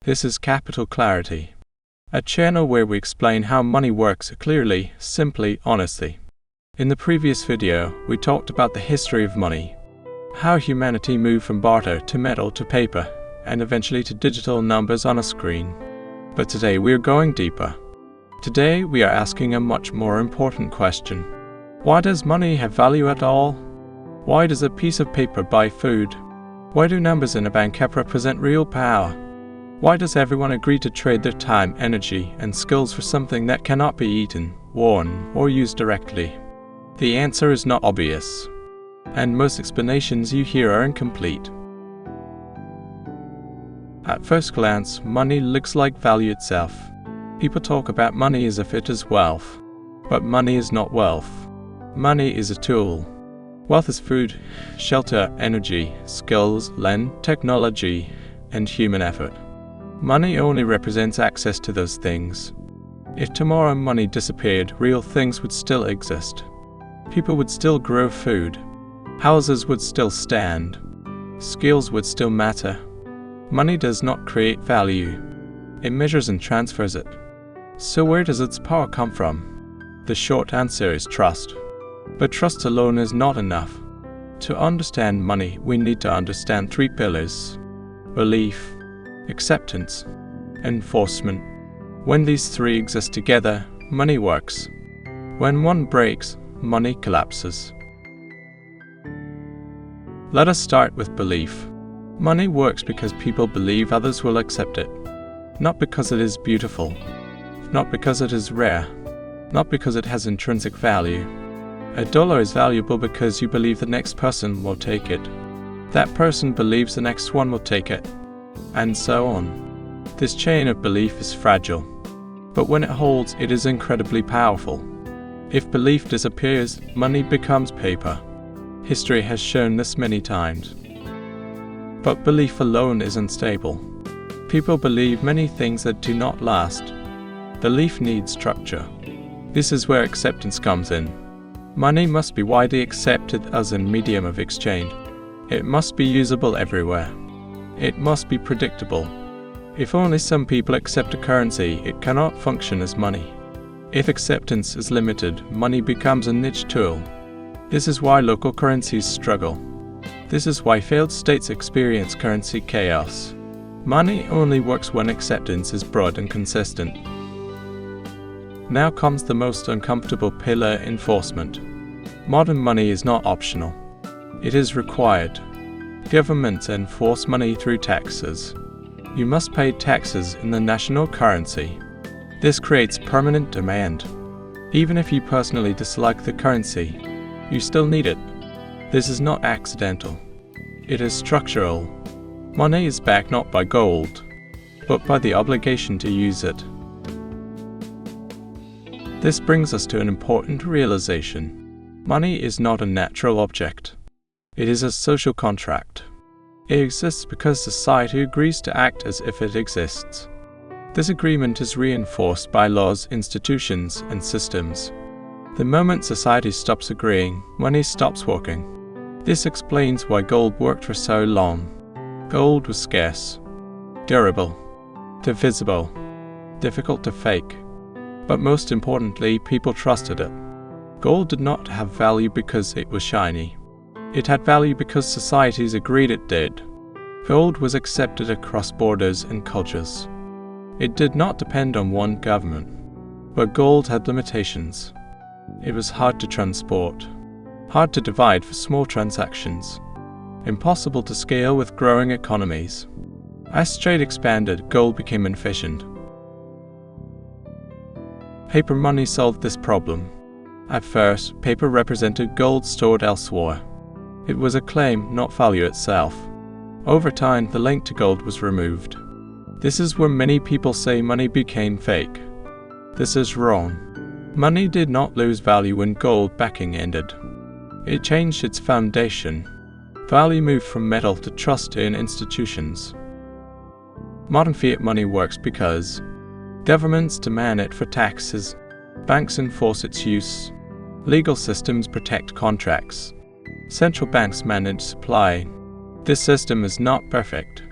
This is Capital Clarity, a channel where we explain how money works clearly, simply, honestly. In the previous video, we talked about the history of money, how humanity moved from barter to metal to paper, and eventually to digital numbers on a screen. But today we are going deeper. Today we are asking a much more important question. Why does money have value at all? Why does a piece of paper buy food? Why do numbers in a bank app represent real power? Why does everyone agree to trade their time, energy, and skills for something that cannot be eaten, worn, or used directly? The answer is not obvious, and most explanations you hear are incomplete. At first glance, money looks like value itself. People talk about money as if it is wealth, but money is not wealth. Money is a tool. Wealth is food, shelter, energy, skills, land, technology, and human effort. Money only represents access to those things. If tomorrow money disappeared, real things would still exist. People would still grow food. Houses would still stand. Skills would still matter. Money does not create value. It measures and transfers it. So where does its power come from? The short answer is trust. But trust alone is not enough. To understand money, we need to understand three pillars: belief, acceptance, enforcement. When these three exist together, money works. When one breaks, money collapses. Let us start with belief. Money works because people believe others will accept it. Not because it is beautiful. Not because it is rare. Not because it has intrinsic value. $1 is valuable because you believe the next person will take it. That person believes the next one will take it. And so on. This chain of belief is fragile. But when it holds, it is incredibly powerful. If belief disappears, money becomes paper. History has shown this many times. But belief alone is unstable. People believe many things that do not last. Belief needs structure. This is where acceptance comes in. Money must be widely accepted as a medium of exchange. It must be usable everywhere. It must be predictable. If only some people accept a currency, it cannot function as money. If acceptance is limited, money becomes a niche tool. This is why local currencies struggle. This is why failed states experience currency chaos. Money only works when acceptance is broad and consistent. Now comes the most uncomfortable pillar: enforcement. Modern money is not optional. It is required. Governments enforce money through taxes. You must pay taxes in the national currency. This creates permanent demand. Even if you personally dislike the currency, you still need it. This is not accidental. It is structural. Money is backed not by gold, but by the obligation to use it. This brings us to an important realization. Money is not a natural object. It is a social contract. It exists because society agrees to act as if it exists. This agreement is reinforced by laws, institutions, and systems. The moment society stops agreeing, money stops working. This explains why gold worked for so long. Gold was scarce, durable, divisible, difficult to fake. But most importantly, people trusted it. Gold did not have value because it was shiny. It had value because societies agreed it did. Gold was accepted across borders and cultures. It did not depend on one government. But gold had limitations. It was hard to transport, hard to divide for small transactions, impossible to scale with growing economies. As trade expanded, gold became inefficient. Paper money solved this problem. At first, paper represented gold stored elsewhere. It was a claim, not value itself. Over time, the link to gold was removed. This is where many people say money became fake. This is wrong. Money did not lose value when gold backing ended. It changed its foundation. Value moved from metal to trust in institutions. Modern fiat money works because governments demand it for taxes, banks enforce its use, legal systems protect contracts, central banks manage supply. This system is not perfect,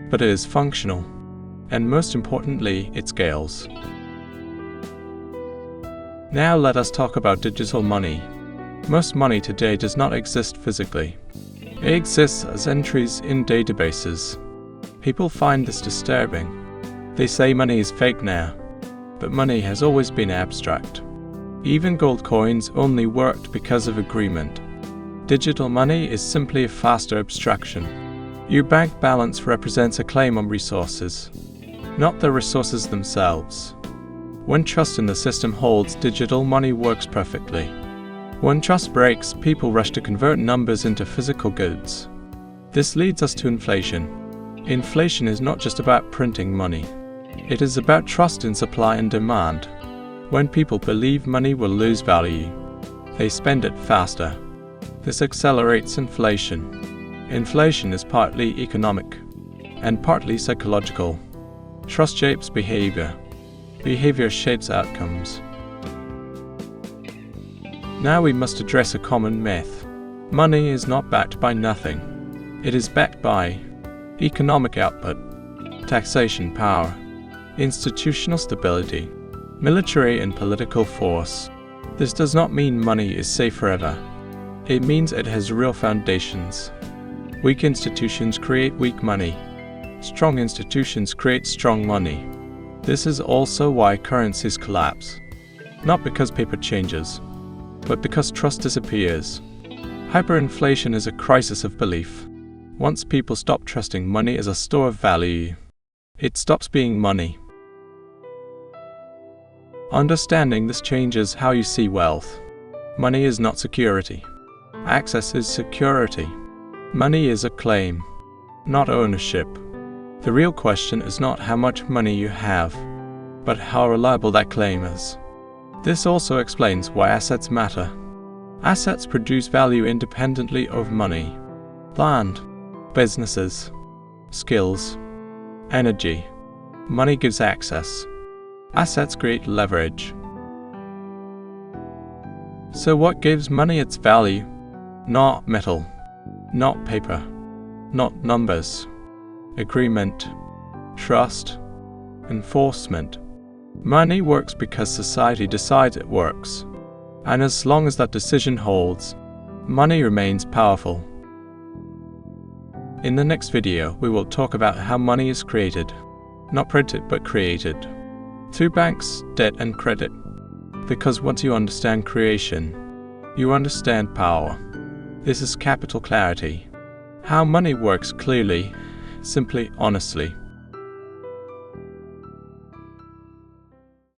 but it is functional. and most importantly, it scales. Now let us talk about digital money. Most money today does not exist physically. It exists as entries in databases. People find this disturbing. They say money is fake now, but money has always been abstract. Even gold coins only worked because of agreement. Digital money is simply a faster abstraction. Your bank balance represents a claim on resources, not the resources themselves. When trust in the system holds, digital money works perfectly. When trust breaks, people rush to convert numbers into physical goods. This leads us to inflation. Inflation is not just about printing money. It is about trust in supply and demand. When people believe money will lose value, they spend it faster. This accelerates inflation. Inflation is partly economic and partly psychological. Trust shapes behavior. Behavior shapes outcomes. Now we must address a common myth. Money is not backed by nothing. It is backed by economic output, taxation power, institutional stability, military and political force. This does not mean money is safe forever. It means it has real foundations. Weak institutions create weak money. Strong institutions create strong money. This is also why currencies collapse. Not because paper changes, but because trust disappears. Hyperinflation is a crisis of belief. Once people stop trusting money as a store of value, it stops being money. Understanding this changes how you see wealth. Money is not security. Access is security. Money is a claim, not ownership. The real question is not how much money you have, but how reliable that claim is. This also explains why assets matter. Assets produce value independently of money. Land, businesses, skills, energy. Money gives access. Assets create leverage. So what gives money its value? Not metal, not paper, not numbers. Agreement, trust, enforcement. Money works because society decides it works. And as long as that decision holds, money remains powerful. In the next video, we will talk about how money is created. Not printed, but created. Through banks, debt, and credit. Because once you understand creation, you understand power. This is capital clarity. How money works clearly, simply, honestly.